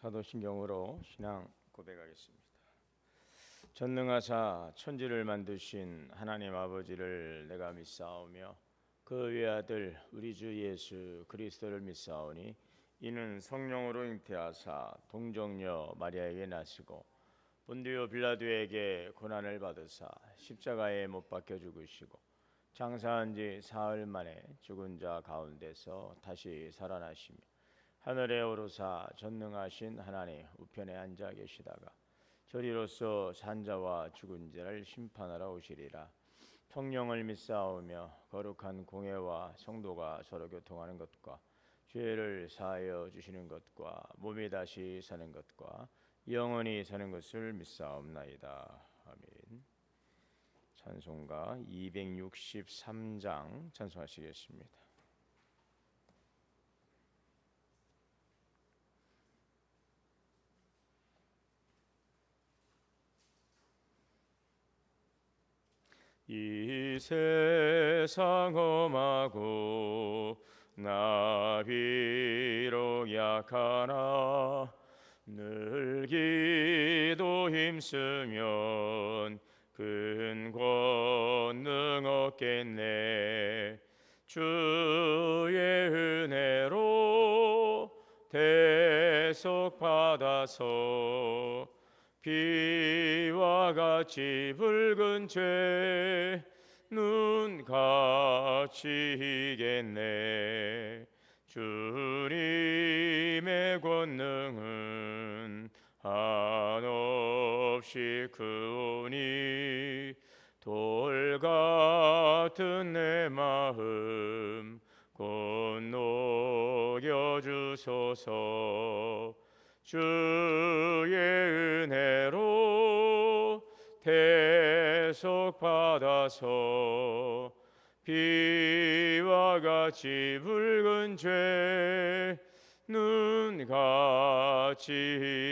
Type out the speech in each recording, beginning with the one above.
사도신경으로 신앙 고백하겠습니다. 전능하사 천지를 만드신 하나님 아버지를 내가 믿사오며 그 외아들 우리 주 예수 그리스도를 믿사오니 이는 성령으로 잉태하사 동정녀 마리아에게 나시고 본디오 빌라도에게 고난을 받으사 십자가에 못 박혀 죽으시고 장사한 지 사흘 만에 죽은 자 가운데서 다시 살아나시며 하늘에 오르사 전능하신 하나님 우편에 앉아 계시다가 저리로서 산자와 죽은 자를 심판하러 오시리라. 성령을 믿사오며 거룩한 공회와 성도가 서로 교통하는 것과 죄를 사하여 주시는 것과 몸이 다시 사는 것과 영원히 사는 것을 믿사옵나이다. 아멘. 찬송가 263장 찬송하시겠습니다. 이 세상 험하고 나 비록 약하나 늘 기도 힘쓰면 큰 권능 얻겠네. 주의 은혜로 대속 받아서 비와 같이 붉은 죄 눈같이 이겠네. 주님의 권능은 한없이 크오니 돌 같은 내 마음 곧 녹여주소서. 주의 은혜로 대속 받아서 비와 같이 붉은 죄 눈같이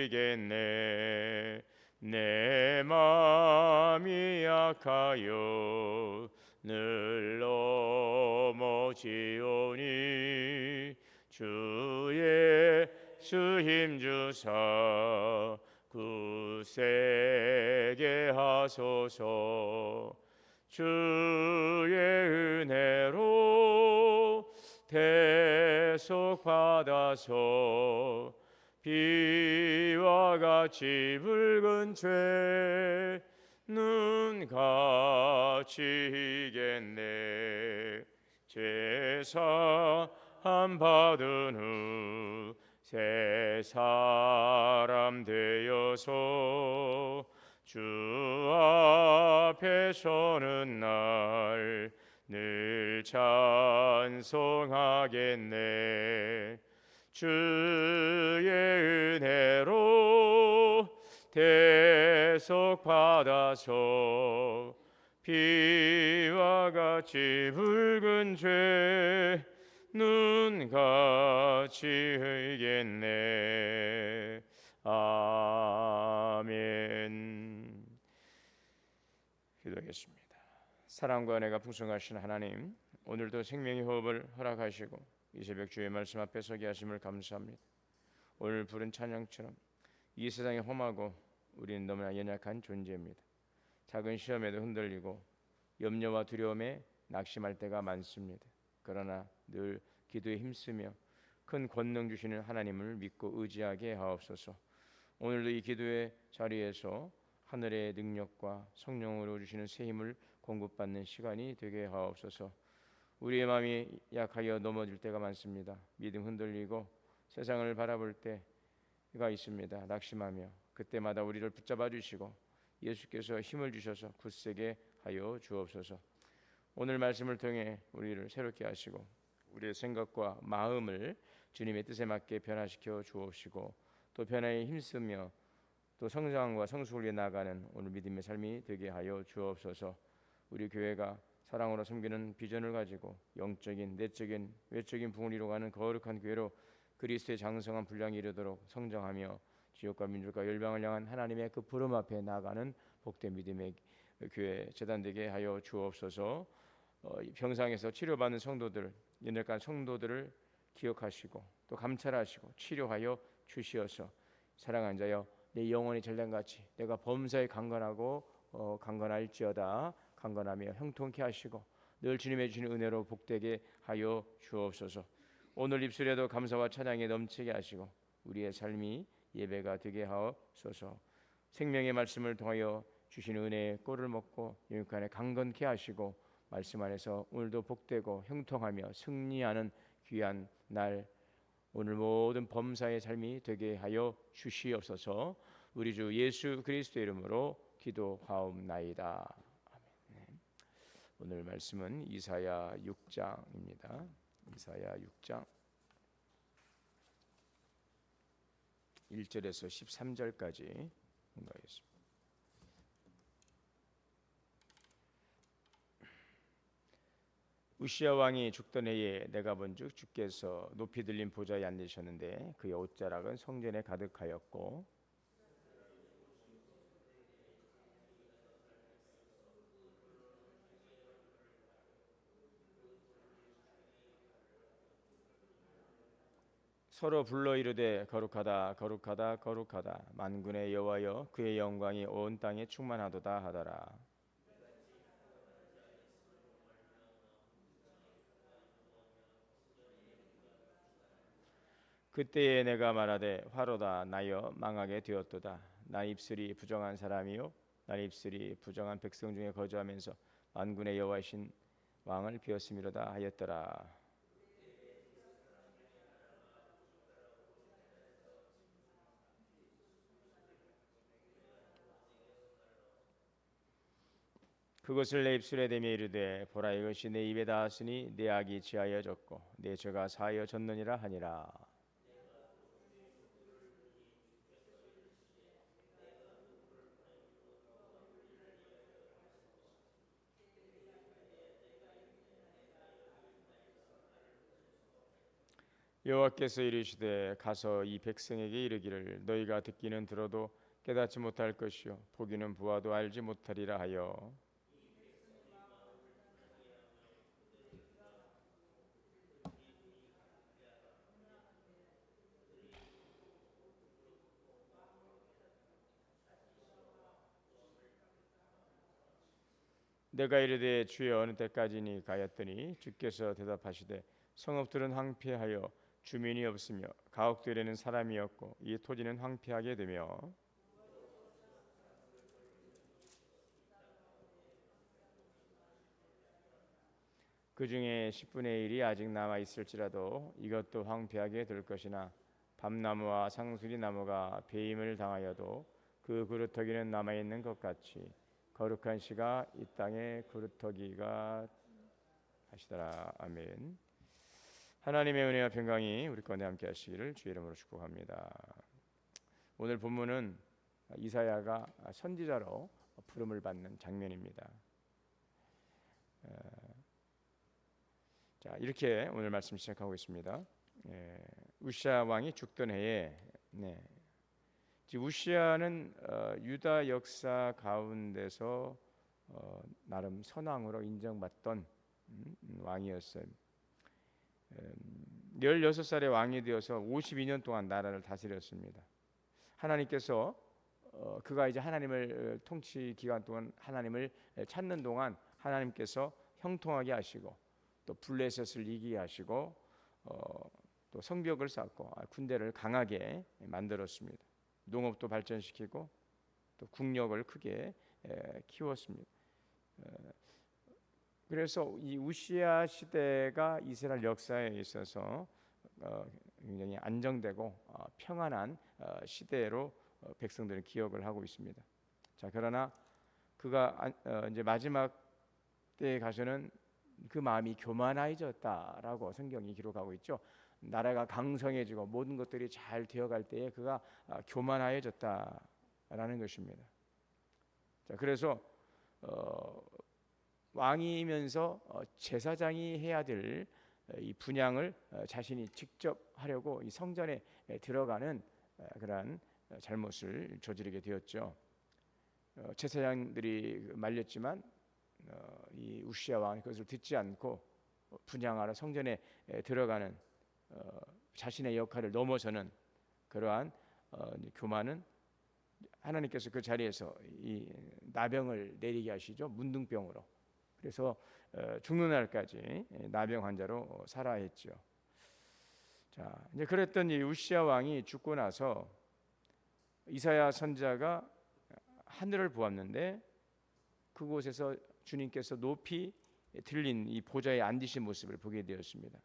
이겠네. 내 맘이 약하여 늘 넘어지오니 주의 주 힘주사 굳세게 하소서. 주의 은혜로 대속 받아서 비와 같이 붉은 죄 눈같이 이겠네. 제사함 받은 후 새 사람 되어서 주 앞에 서는 날 늘 찬송하겠네. 주의 은혜로 대속 받아서 비와 같이 붉은 죄 눈같이 흘겠네. 아멘. 기도하겠습니다. 사랑과 은혜가 풍성하신 하나님, 오늘도 생명의 호흡을 허락하시고 이 새벽 주의 말씀 앞에 서게 하심을 감사합니다. 오늘 부른 찬양처럼 이 세상에 험하고 우리는 너무나 연약한 존재입니다. 작은 시험에도 흔들리고 염려와 두려움에 낙심할 때가 많습니다. 그러나 늘 기도에 힘쓰며 큰 권능 주시는 하나님을 믿고 의지하게 하옵소서. 오늘도 이 기도의 자리에서 하늘의 능력과 성령으로 주시는 새 힘을 공급받는 시간이 되게 하옵소서. 우리의 마음이 약하여 넘어질 때가 많습니다. 믿음 흔들리고 세상을 바라볼 때가 있습니다. 낙심하며 그때마다 우리를 붙잡아 주시고 예수께서 힘을 주셔서 굳세게 하여 주옵소서. 오늘 말씀을 통해 우리를 새롭게 하시고 우리의 생각과 마음을 주님의 뜻에 맞게 변화시켜 주옵시고 또 변화에 힘쓰며 또 성장과 성숙을 위해 나아가는 오늘 믿음의 삶이 되게 하여 주옵소서. 우리 교회가 사랑으로 섬기는 비전을 가지고 영적인, 내적인, 외적인 부흥을 이루어가는 거룩한 교회로 그리스도의 장성한 분량이 이르도록 성장하며 지역과 민족과 열방을 향한 하나님의 그 부름 앞에 나아가는 복된 믿음의 교회 재단되게 하여 주옵소서. 병상에서 치료받는 성도들, 연약한 성도들을 기억하시고 또 감찰하시고 치료하여 주시어서 사랑하는 자여, 내 영혼이 전량같이 내가 범사에 강건할지어다. 강건하며 형통케 하시고 늘 주님의 주시는 은혜로 복되게 하여 주옵소서. 오늘 입술에도 감사와 찬양에 넘치게 하시고 우리의 삶이 예배가 되게 하옵소서. 생명의 말씀을 통하여 주신 은혜의 꼴을 먹고 영육 안에 강건케 하시고 말씀 안에서 오늘도 복되고 형통하며 승리하는 귀한 날, 오늘 모든 범사의 삶이 되게 하여 주시옵소서. 우리 주 예수 그리스도의 이름으로 기도하옵나이다. 아멘. 오늘 말씀은 이사야 6장입니다. 이사야 6장 1절에서 13절까지 공부하겠습니다. 우시야 왕이 죽던 해에 내가 본즉 주께서 높이 들린 보좌에 앉으셨는데 그의 옷자락은 성전에 가득하였고 서로 불러 이르되 거룩하다 거룩하다 거룩하다 만군의 여호와여 그의 영광이 온 땅에 충만하도다 하더라. 그때에 내가 말하되 화로다 나여 망하게 되었도다. 나 입술이 부정한 사람이요 나 입술이 부정한 백성 중에 거주하면서 만군의 여호와이신 왕을 비었음이로다 하였더라. 그것을 내 입술에 대며 이르되 보라 이것이 내 입에 닿았으니 내 악이 지하여졌고 내 죄가 사하여졌느니라 하니라. 여호와께서 이르시되 가서 이 백성에게 이르기를 너희가 듣기는 들어도 깨닫지 못할 것이요 보기는 보아도 알지 못하리라 하여 내가 이르되 주여 어느 때까지니 가였더니 주께서 대답하시되 성읍들은 황폐하여 주민이 없으며 가옥들에는 사람이 없고 이 토지는 황폐하게 되며 그 중에 10분의 1이 아직 남아 있을지라도 이것도 황폐하게 될 것이나 밤나무와 상수리 나무가 배임을 당하여도 그 그루터기는 남아 있는 것 같이 거룩한 씨가 이 땅에 그루터기가 하시더라. 아멘. 하나님의 은혜와 평강이 우리 가운데 함께 하시기를 주의 이름으로 축복합니다. 오늘 본문은 이사야가 선지자로 부름을 받는 장면입니다. 자, 이렇게 오늘 말씀 시작하고 있습니다. 우시야 왕이 죽던 해에 우시야는 유다 역사 가운데서 나름 선왕으로 인정받던 왕이었어요. 16살의 왕이 되어서 52년 동안 나라를 다스렸습니다. 하나님께서 그가 이제 하나님을 통치 기간 동안 하나님을 찾는 동안 하나님께서 형통하게 하시고 또 블레셋을 이기게 하시고 또 성벽을 쌓고 군대를 강하게 만들었습니다. 농업도 발전시키고 또 국력을 크게 키웠습니다. 그래서 이 우시야 시대가 이스라엘 역사에 있어서 굉장히 안정되고 평안한 시대로 백성들은 기억을 하고 있습니다. 자, 그러나 그가 이제 마지막 때에 가서는 그 마음이 교만해졌다라고 성경이 기록하고 있죠. 나라가 강성해지고 모든 것들이 잘 되어갈 때에 그가 교만해졌다라는 것입니다. 자, 그래서 왕이면서 제사장이 해야 될 이 분향을 자신이 직접 하려고 이 성전에 들어가는 그러한 잘못을 저지르게 되었죠. 제사장들이 말렸지만 이 우시야 왕이 그것을 듣지 않고 분향하러 성전에 들어가는 자신의 역할을 넘어서는 그러한 이제 교만은 하나님께서 그 자리에서 이 나병을 내리게 하시죠. 문둥병으로. 그래서 죽는 날까지 나병 환자로 살아야 했죠. 자, 이제 그랬던 이 우시야 왕이 죽고 나서 이사야 선지자가 하늘을 보았는데 그곳에서 주님께서 높이 들린 이 보좌에 앉으신 모습을 보게 되었습니다.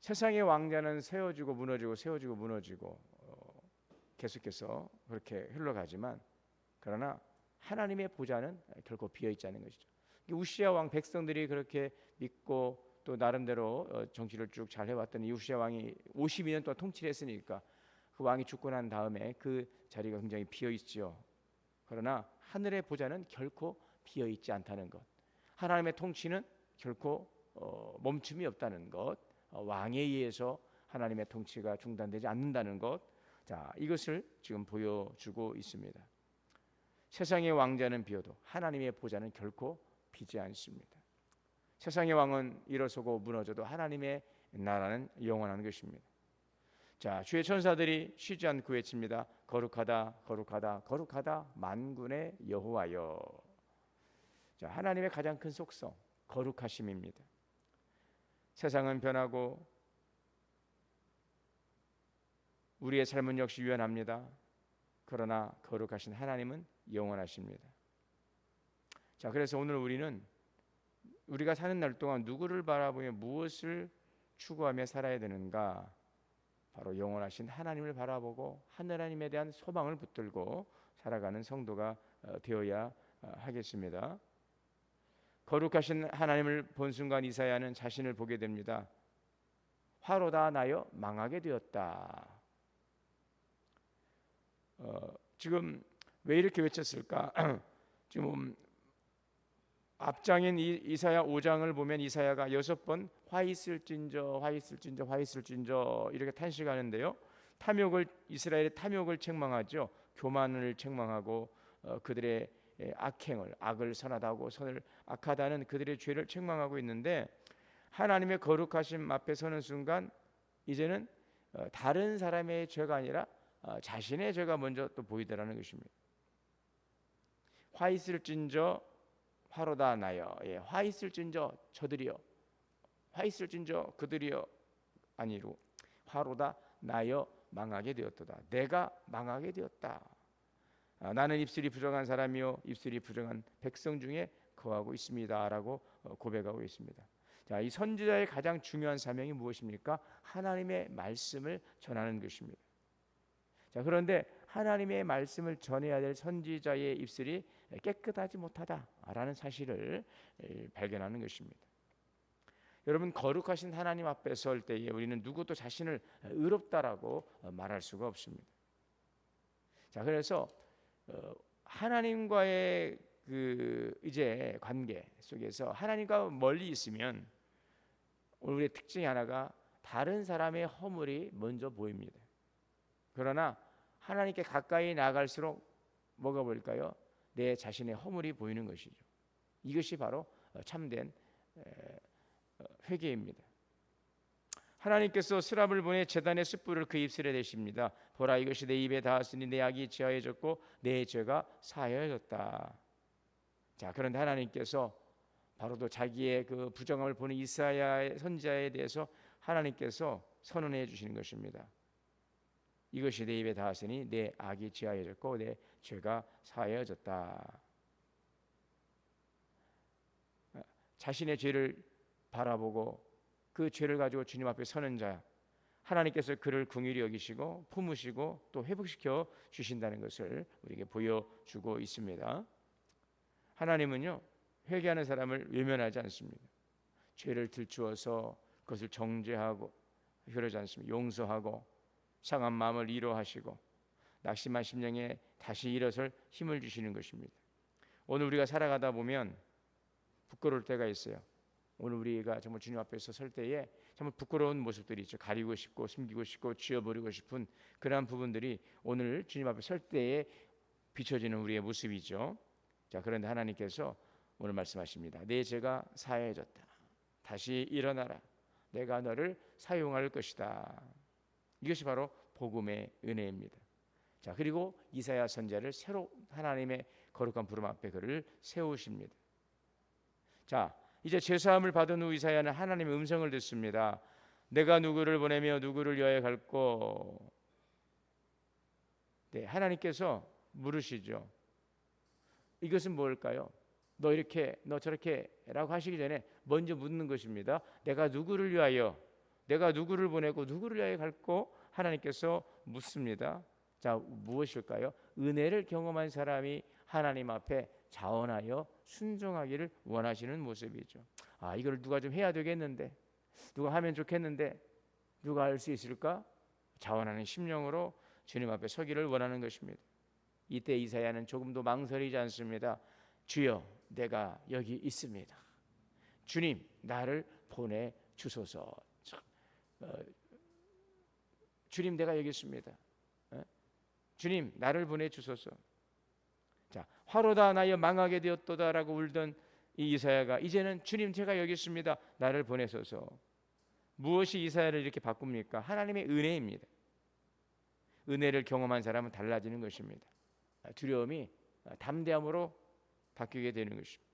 세상의 왕자는 세워지고 무너지고 세워지고 무너지고 계속해서 그렇게 흘러가지만 그러나 하나님의 보좌는 결코 비어있지 않은 것이죠. 우시야 왕 백성들이 그렇게 믿고 또 나름대로 정치를 쭉 잘 해왔던 이 우시야 왕이 52년 동안 통치를 했으니까 그 왕이 죽고 난 다음에 그 자리가 굉장히 비어있죠. 그러나 하늘의 보좌는 결코 비어있지 않다는 것, 하나님의 통치는 결코 멈춤이 없다는 것, 왕에 의해서 하나님의 통치가 중단되지 않는다는 것, 자, 이것을 지금 보여주고 있습니다. 세상의 왕자는 비어도 하나님의 보좌는 결코 비지 않습니다. 세상의 왕은 일어서고 무너져도 하나님의 나라는 영원한 것입니다. 자, 주의 천사들이 쉬지 않고 외칩니다. 거룩하다, 거룩하다, 거룩하다, 만군의 여호와여. 자, 하나님의 가장 큰 속성, 거룩하심입니다. 세상은 변하고 우리의 삶은 역시 유연합니다. 그러나 거룩하신 하나님은 영원하십니다. 자, 그래서 오늘 우리가 사는 날 동안 누구를 바라보며 무엇을 추구하며 살아야 되는가? 바로 영원하신 하나님을 바라보고 하나님에 대한 소망을 붙들고 살아가는 성도가 되어야 하겠습니다. 거룩하신 하나님을 본 순간 이사야는 자신을 보게 됩니다. 화로 다 나여 망하게 되었다. 지금 왜 이렇게 외쳤을까? 지금 앞장인 이사야 5장을 보면 이사야가 6번 화 있을진저 화 있을진저 화 있을진저 이렇게 탄식하는데요. 이스라엘의 탐욕을 책망하죠. 교만을 책망하고 그들의 악을 선하다고 선을 악하다는 그들의 죄를 책망하고 있는데 하나님의 거룩하심 앞에 서는 순간 이제는 다른 사람의 죄가 아니라 자신의 죄가 먼저 또 보이더라는 것입니다. 화 있을진저 화로다 나여. 화 있을진저 저들이여, 화 있을진저 그들이여 아니로 화로다 나여 망하게 되었도다. 내가 망하게 되었다. 나는 입술이 부정한 사람이요 입술이 부정한 백성 중에 거하고 있습니다라고 고백하고 있습니다. 자, 이 선지자의 가장 중요한 사명이 무엇입니까? 하나님의 말씀을 전하는 것입니다. 자, 그런데 하나님의 말씀을 전해야 될 선지자의 입술이 깨끗하지 못하다라는 사실을 발견하는 것입니다. 여러분, 거룩하신 하나님 앞에 설 때에 우리는 누구도 자신을 의롭다라고 말할 수가 없습니다. 자, 그래서 하나님과의 그 이제 관계 속에서 하나님과 멀리 있으면 우리의 특징이 하나가 다른 사람의 허물이 먼저 보입니다. 그러나 하나님께 가까이 나갈수록 뭐가 보일까요? 내 자신의 허물이 보이는 것이죠. 이것이 바로 참된 회개입니다. 하나님께서 스랍을 보내 제단의 숯불을 그 입술에 대십니다. 보라, 이것이 내 입에 닿았으니 내 악이 지하여졌고 내 죄가 사하여졌다. 자, 그런데 하나님께서 바로도 자기의 그 부정함을 보는 이사야 선지자에 대해서 하나님께서 선언해 주시는 것입니다. 이것이 내 입에 닿았으니 내 악이 지하여졌고 내 죄가 사하여졌다. 자신의 죄를 바라보고 그 죄를 가지고 주님 앞에 서는 자, 하나님께서 그를 긍휼히 여기시고 품으시고 또 회복시켜 주신다는 것을 우리에게 보여주고 있습니다. 하나님은요, 회개하는 사람을 외면하지 않습니다. 죄를 들추어서 그것을 정죄하고 그러지 않습니다. 용서하고 상한 마음을 위로하시고 낙심한 심령에 다시 일어설 힘을 주시는 것입니다. 오늘 우리가 살아가다 보면 부끄러울 때가 있어요. 오늘 우리가 정말 주님 앞에서 설 때에 정말 부끄러운 모습들이 있죠. 가리고 싶고 숨기고 싶고 지워버리고 싶은 그러한 부분들이 오늘 주님 앞에 설 때에 비춰지는 우리의 모습이죠. 자, 그런데 하나님께서 오늘 말씀하십니다. 내 죄가 사해졌다. 다시 일어나라. 내가 너를 사용할 것이다. 이것이 바로 복음의 은혜입니다. 자, 그리고 이사야 선지자를 새로 하나님의 거룩한 부름 앞에 그를 세우십니다. 자, 이제 제사함을 받은 후 이사야는 하나님의 음성을 듣습니다. 내가 누구를 보내며 누구를 위하여 갈꼬. 네, 하나님께서 물으시죠. 이것은 뭘까요? 너 이렇게 너 저렇게 라고 하시기 전에 먼저 묻는 것입니다. 내가 누구를 위하여, 내가 누구를 보내고 누구를 위하여 갈꼬? 하나님께서 묻습니다. 자, 무엇일까요? 은혜를 경험한 사람이 하나님 앞에 자원하여 순종하기를 원하시는 모습이죠. 아, 이걸 누가 좀 해야 되겠는데, 누가 하면 좋겠는데, 누가 할 수 있을까? 자원하는 심령으로 주님 앞에 서기를 원하는 것입니다. 이때 이사야는 조금도 망설이지 않습니다. 주여, 내가 여기 있습니다. 주님, 나를 보내 주소서. 주님, 내가 여기 있습니다. 주님, 나를 보내 주소서. 자, 화로다 나여 망하게 되었도다라고 울던 이 이사야가 이제는 주님, 제가 여기 있습니다. 나를 보내소서. 무엇이 이사야를 이렇게 바꿉니까? 하나님의 은혜입니다. 은혜를 경험한 사람은 달라지는 것입니다. 두려움이 담대함으로 바뀌게 되는 것입니다.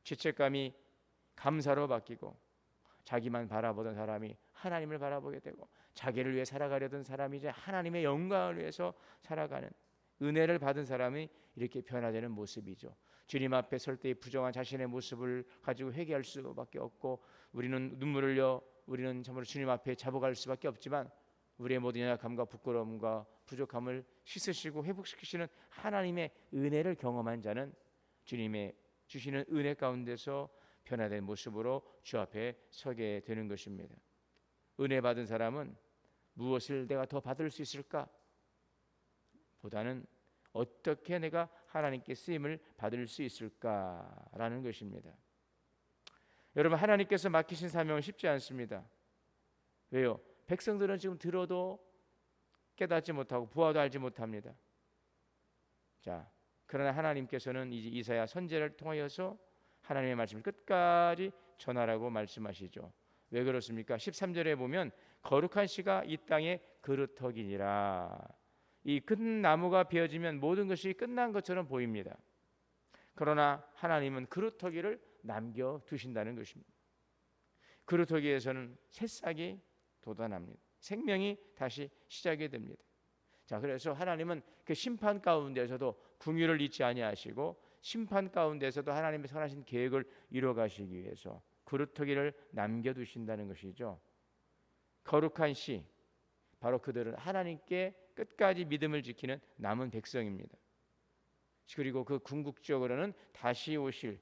죄책감이 감사로 바뀌고, 자기만 바라보던 사람이 하나님을 바라보게 되고, 자기를 위해 살아가려던 사람이 이제 하나님의 영광을 위해서 살아가는, 은혜를 받은 사람이 이렇게 변화되는 모습이죠. 주님 앞에 설 때의 부정한 자신의 모습을 가지고 회개할 수밖에 없고, 우리는 눈물을 흘려 우리는 참으로 주님 앞에 잡아갈 수밖에 없지만, 우리의 모든 연약함과 부끄러움과 부족함을 씻으시고 회복시키시는 하나님의 은혜를 경험한 자는 주님의 주시는 은혜 가운데서 변화된 모습으로 주 앞에 서게 되는 것입니다. 은혜 받은 사람은 무엇을 내가 더 받을 수 있을까? 보다는 어떻게 내가 하나님께 쓰임을 받을 수 있을까라는 것입니다. 여러분, 하나님께서 맡기신 사명은 쉽지 않습니다. 왜요? 백성들은 지금 들어도 깨닫지 못하고 보아도 알지 못합니다. 자, 그러나 하나님께서는 이사야 선지자를 통하여서 하나님의 말씀을 끝까지 전하라고 말씀하시죠. 왜 그렇습니까? 13절에 보면 거룩한 씨가 이 땅에 그루터기니라. 이 큰 나무가 베어지면 모든 것이 끝난 것처럼 보입니다. 그러나 하나님은 그루터기를 남겨두신다는 것입니다. 그루터기에서는 새싹이 돋아납니다. 생명이 다시 시작이 됩니다. 자, 그래서 하나님은 그 심판 가운데서도 긍휼을 잊지 아니하시고, 심판 가운데서도 하나님의 선하신 계획을 이루어가시기 위해서 그루터기를 남겨두신다는 것이죠. 거룩한 씨, 바로 그들은 하나님께 끝까지 믿음을 지키는 남은 백성입니다. 그리고 그 궁극적으로는 다시 오실,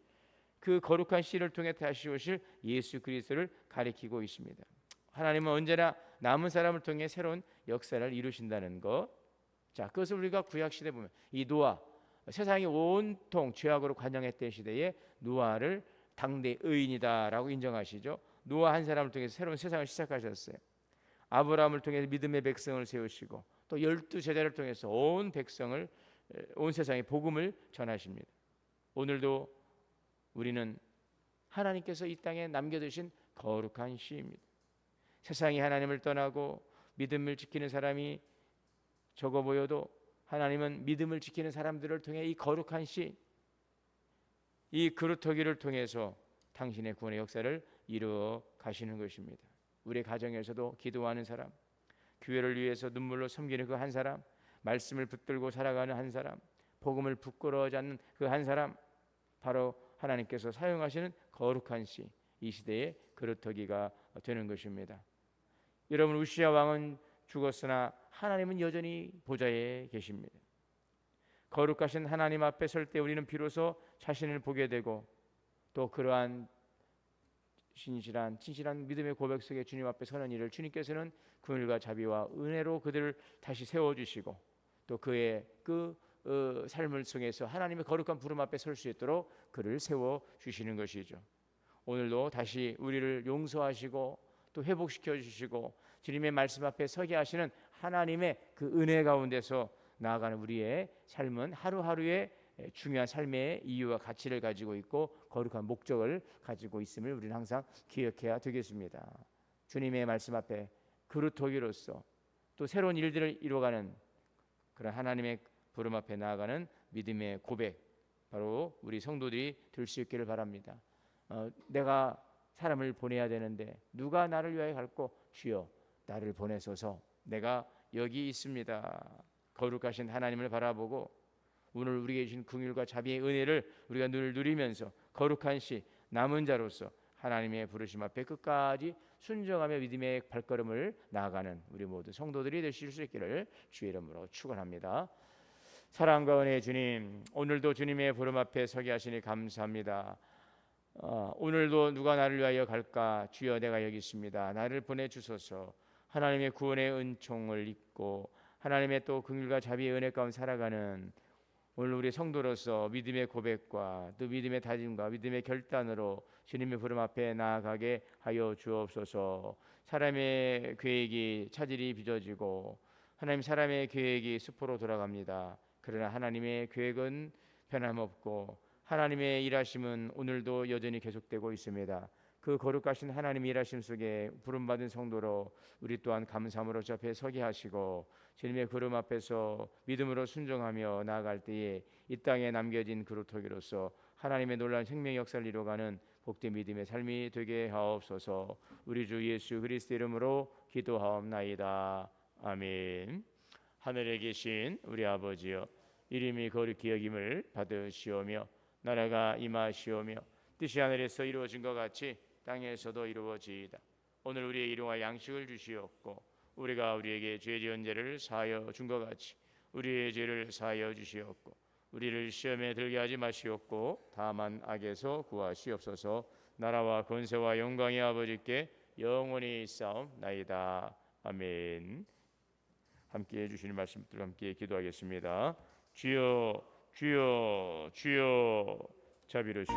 그 거룩한 씨를 통해 다시 오실 예수 그리스도를 가리키고 있습니다. 하나님은 언제나 남은 사람을 통해 새로운 역사를 이루신다는 것. 자, 그것을 우리가 구약 시대 보면 이 노아, 세상이 온통 죄악으로 관영했던 시대에 노아를 당대 의인이다라고 인정하시죠. 노아 한 사람을 통해서 새로운 세상을 시작하셨어요. 아브라함을 통해서 믿음의 백성을 세우시고, 또 12 제자를 통해서 온 백성을, 온 세상에 복음을 전하십니다. 오늘도 우리는 하나님께서 이 땅에 남겨두신 거룩한 씨입니다. 세상이 하나님을 떠나고 믿음을 지키는 사람이 적어 보여도 하나님은 믿음을 지키는 사람들을 통해 이 거룩한 씨, 이 그루터기를 통해서 당신의 구원의 역사를 이루어 가시는 것입니다. 우리 가정에서도 기도하는 사람, 교회를 위해서 눈물로 섬기는 그 한 사람, 말씀을 붙들고 살아가는 한 사람, 복음을 부끄러워하지 않는 그 한 사람, 바로 하나님께서 사용하시는 거룩한 씨, 이 시대의 그루터기가 되는 것입니다. 여러분, 우시야 왕은 죽었으나 하나님은 여전히 보좌에 계십니다. 거룩하신 하나님 앞에 설 때 우리는 비로소 자신을 보게 되고, 또 그러한 진실한 믿음의 고백 속에 주님 앞에 서는 일을 주님께서는 긍휼과 자비와 은혜로 그들을 다시 세워주시고, 또 그의 삶을 통해서 하나님의 거룩한 부름 앞에 설 수 있도록 그를 세워주시는 것이죠. 오늘도 다시 우리를 용서하시고 또 회복시켜 주시고 주님의 말씀 앞에 서게 하시는 하나님의 그 은혜 가운데서 나아가는 우리의 삶은 하루하루의 중요한 삶의 이유와 가치를 가지고 있고 거룩한 목적을 가지고 있음을 우리는 항상 기억해야 되겠습니다. 주님의 말씀 앞에 그루터기로서 또 새로운 일들을 이루어가는 그런 하나님의 부름 앞에 나아가는 믿음의 고백, 바로 우리 성도들이 될 수 있기를 바랍니다. 내가 사람을 보내야 되는데 누가 나를 위하여 갈고? 주여 나를 보내소서. 내가 여기 있습니다. 거룩하신 하나님을 바라보고 오늘 우리에게 주신 긍휼과 자비의 은혜를 우리가 늘 누리면서 거룩한 시 남은 자로서 하나님의 부르심 앞에 끝까지 순종하며 믿음의 발걸음을 나아가는 우리 모두 성도들이 되실 수 있기를 주의 이름으로 축원합니다. 사랑과 은혜의 주님, 오늘도 주님의 부름 앞에 서게 하시니 감사합니다. 오늘도 누가 나를 위하여 갈까? 주여 내가 여기 있습니다. 나를 보내주소서. 하나님의 구원의 은총을 입고 하나님의 또 긍휼과 자비의 은혜 가운데 살아가는 오늘 우리 성도로서 믿음의 고백과 또 믿음의 다짐과 믿음의 결단으로 주님의 부름 앞에 나아가게 하여 주옵소서. 사람의 계획이 차질이 빚어지고 하나님 사람의 계획이 수포로 돌아갑니다. 그러나 하나님의 계획은 변함없고 하나님의 일하심은 오늘도 여전히 계속되고 있습니다. 그 거룩하신 하나님의 일하심 속에 부름받은 성도로 우리 또한 감사함으로 저 앞에 서게 하시고 주님의 구름 앞에서 믿음으로 순종하며 나아갈 때에 이 땅에 남겨진 그루터기로서 하나님의 놀라운 생명 역사를 이루어가는 복된 믿음의 삶이 되게 하옵소서. 우리 주 예수 그리스도 이름으로 기도하옵나이다. 아멘. 하늘에 계신 우리 아버지여, 이름이 거룩히 여김을 받으시오며 나라가 임하시오며 뜻이 하늘에서 이루어진 것 같이 땅에서도 이루어지이다. 오늘 우리의 일용할 양식을 주시옵고 우리가 우리에게 죄 지은 죄를 사하여 준 것 같이 우리의 죄를 사하여 주시옵고 우리를 시험에 들게 하지 마시옵고 다만 악에서 구하시옵소서. 나라와 권세와 영광의 아버지께 영원히 있사옵나이다. 아멘. 함께 해주시는 말씀들 함께 기도하겠습니다. 주여 주여 주여, 자비로우시고